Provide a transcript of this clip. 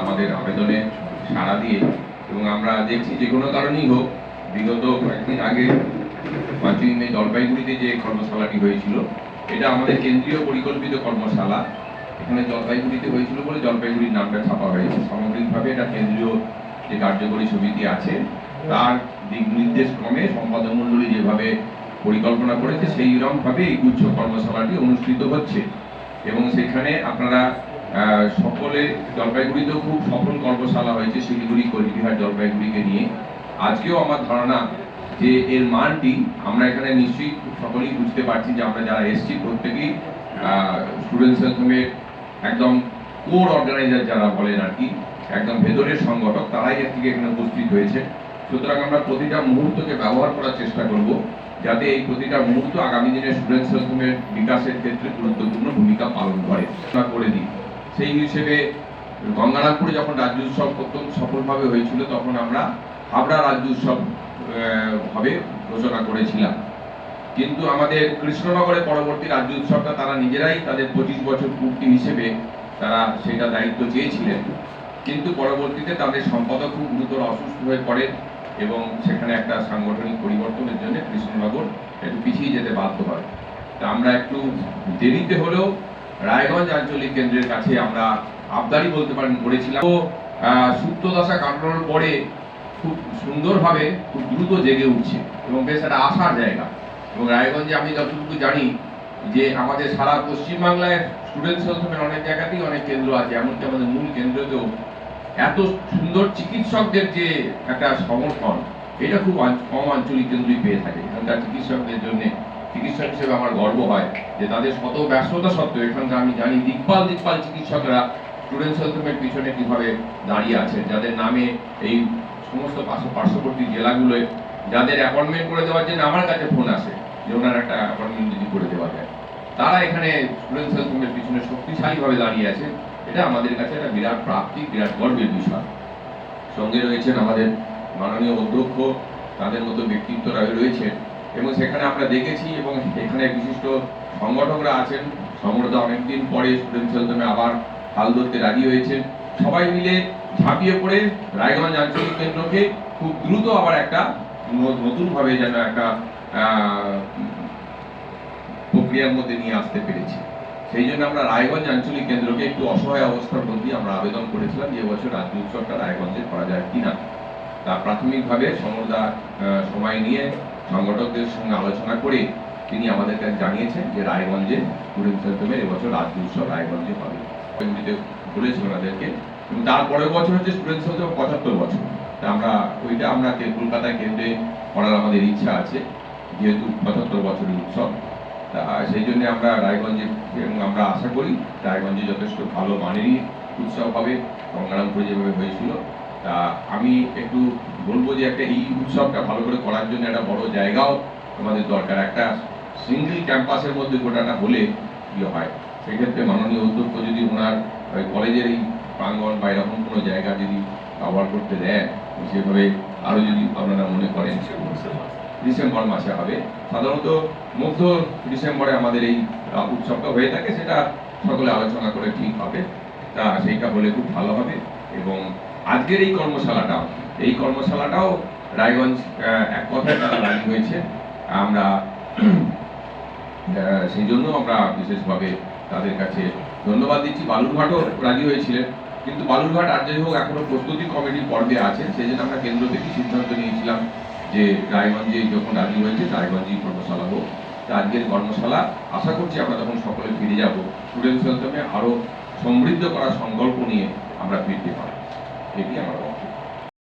আমাদের আবেদনে সাড়া দিয়ে, এবং আমরা দেখছি যে কোনো কারণেই হোক, বিগত কয়েকদিন আগে 5ই মে জলপাইগুড়িতে যে কর্মশালাটি হয়েছিল, এটা আমাদের কেন্দ্রীয় পরিকল্পিত কর্মশালা। এখানে জলপাইগুড়িতে হয়েছিল বলে জলপাইগুড়ির নামটা ছাপা হয়েছে। সামগ্রিকভাবে এটা কেন্দ্রীয় যে কার্যকরী সমিতি আছে তার দিক নির্দেশ ক্রমে সম্পাদক মণ্ডলী যেভাবে পরিকল্পনা করেছে সেই রকমভাবে এই গুচ্ছ কর্মশালাটি অনুষ্ঠিত হচ্ছে। এবং সেখানে আপনারা সকলে, জলপাইগুড়িতেও খুব সফল কর্মশালা হয়েছে শিলিগুড়ি, কোচবিহার, জলপাইগুড়িকে নিয়ে। আজকেও আমার ধারণা যে এর মানটি আমরা এখানে নিশ্চয়ই সকলেই বুঝতে পারছি যে আমরা যারা এসছি প্রত্যেকেই স্টুডেন্ট সেলফের একদম কোর অর্গানাইজার যারা বলেন আর কি, একদম ভেতরের সংগঠক, তারাই এর থেকে এখানে উপস্থিত হয়েছে। সুতরাং আমরা প্রতিটা মুহূর্তকে ব্যবহার করার চেষ্টা করব যাতে এই প্রতিটা মুহূর্ত আগামী দিনে স্টুডেন্ট সেলফের বিকাশের ক্ষেত্রে গুরুত্বপূর্ণ ভূমিকা পালন করে দিই। সেই হিসেবে গঙ্গারামপুরে যখন রাজ্য উৎসব অত্যন্ত সফলভাবে হয়েছিল, তখন আমরা হাবড়া রাজ্য উৎসব হবে ঘোষণা করেছিলাম। কিন্তু আমাদের কৃষ্ণনগরে পরবর্তী রাজ্য উৎসবটা তারা নিজেরাই তাদের 25 বছর পূর্তি হিসেবে তারা সেটা দায়িত্ব চেয়েছিলেন। কিন্তু পরবর্তীতে তাদের সম্পাদক খুব গুরুতর অসুস্থ হয়ে পড়ে এবং সেখানে একটা সাংগঠনিক পরিবর্তনের জন্য কৃষ্ণনগর একটু পিছিয়ে যেতে বাধ্য হয়। তা আমরা একটু দেরিতে হলেও রায়গঞ্জ আঞ্চলিক কেন্দ্রের কাছে আমরা আবদারি বলতে পারেন করেছিলাম। তো সুপ্তদশা কাটানোর পরে খুব সুন্দরভাবে খুব দ্রুত জেগে উঠছে এবং বেশ একটা আশার জায়গা। এবং রায়গঞ্জে আমি যতটুকু জানি যে আমাদের সারা পশ্চিমবাংলায় স্টুডেন্ট সেলফের অনেক জায়গাতেই অনেক কেন্দ্র আছে, এমনকি আমাদের মূল কেন্দ্রতেও এত সুন্দর চিকিৎসকদের যে একটা সমর্থন, এটা খুব কম আঞ্চলিক কেন্দ্রই পেয়ে থাকে। এখানকার চিকিৎসকদের জন্য চিকিৎসক হিসেবে আমার গর্ব হয় যে তাদের শত ব্যস্ততা সত্ত্বেও এখানকার আমি জানি দিকপাল চিকিৎসকরা স্টুডেন্ট সেলফের পিছনে কিভাবে দাঁড়িয়ে আছেন, যাদের নামে এই সমস্ত পার্শ্ববর্তী জেলাগুলোয় যাদের অ্যাপয়েন্টমেন্ট করে দেওয়ার জন্য আমার কাছে ফোন আসে যে ওনার একটা অ্যাপয়েন্টমেন্ট যদি করে দেওয়া যায়, তারা এখানে স্টুডেন্ট সেলফের পিছনে শক্তিশালীভাবে দাঁড়িয়ে আছে। এটা আমাদের কাছে একটা বিরাট প্রাপ্তি, বিরাট গর্বের বিষয়। সঙ্গে রয়েছেন আমাদের মাননীয় অধ্যক্ষ, তাদের মতো ব্যক্তিত্বরা রয়েছে এবং সেখানে আমরা দেখেছি এবং এখানে বিশিষ্ট সংগঠকরা আছেন। সমরদা অনেকদিন পরে স্টুডেন্ট সেলফে আবার হাল ধরতে রাজি হয়েছেন। সবাই মিলে ঝাঁপিয়ে পড়ে রায়গঞ্জ আঞ্চলিক কেন্দ্রকে খুব দ্রুত আবার একটা নতুনভাবে যেন একটা প্রক্রিয়ার মধ্যে নিয়ে আসতে পেরেছি। সেই জন্য আমরা রায়গঞ্জ আঞ্চলিক কেন্দ্রকে একটু অসহায় অবস্থার মধ্যে আমরা আবেদন করেছিলাম যে এবছর রাজ্য উৎসবটা রায়গঞ্জে করা যায় কিনা। তা প্রাথমিকভাবে সমরদা সময় নিয়ে সংগঠকদের সঙ্গে আলোচনা করে তিনি আমাদের কাছে জানিয়েছেন যে রায়গঞ্জে স্টুডেন্ট সেলফের এবছর রাজ্য উৎসব রায়গঞ্জে হবে। বলেছি ওনাদেরকে। এবং তারপরের বছর হচ্ছে স্টুডেন্ট সেলফের 75 বছর। তা আমরা কলকাতায় কেন্দ্রে করার আমাদের ইচ্ছা আছে, যেহেতু 75 বছরের উৎসব। তা সেই জন্য আমরা রায়গঞ্জে, এবং আমরা আশা করি রায়গঞ্জে যথেষ্ট ভালো মানেরই উৎসব হবে, গঙ্গারামপুরে যেভাবে হয়েছিল। তা আমি একটু বলবো যে একটা এই উৎসবটা ভালো করে করার জন্য একটা বড় জায়গাও আমাদের দরকার। একটা সিঙ্গেল ক্যাম্পাসের মধ্যে গোটাটা হলে কি হয়, সেক্ষেত্রে মাননীয় অধ্যক্ষ যদি ওনার কলেজের এই প্রাঙ্গণ বা এরকম কোনো জায়গা যদি ব্যবহার করতে দেন, সেভাবে আরো যদি আপনারা মনে করেন ডিসেম্বর মাসে হবে। সাধারণত মধ্য ডিসেম্বরে আমাদের এই উৎসবটা হয়ে থাকে, সেটা সকলে আলোচনা করে ঠিক হবে। তা সেইটা হলে খুব ভালো হবে। এবং আজকের এই কর্মশালাটাও রায়গঞ্জ এক কথায় তারা রাজি হয়েছে। আমরা সেই জন্য আমরা বিশেষভাবে তাদের কাছে ধন্যবাদ দিচ্ছি। বালুরঘাটও রাজি হয়েছিলেন, কিন্তু বালুরঘাট আর যাই হোক এখনো প্রস্তুতি কমিটির পর্বে আছে। সেই জন্য আমরা কেন্দ্র থেকে সিদ্ধান্ত নিয়েছিলাম যে রায়গঞ্জে যখন রাজি হয়েছে রায়গঞ্জেই কর্মশালা হোক। আজকের কর্মশালা আশা করছি আমরা তখন সকলে ফিরে যাব স্টুডেন্ট সেলফে আরো সমৃদ্ধ করার সংকল্প নিয়ে আমরা ফিরতে পারব। এটি আমার বক্তব্য।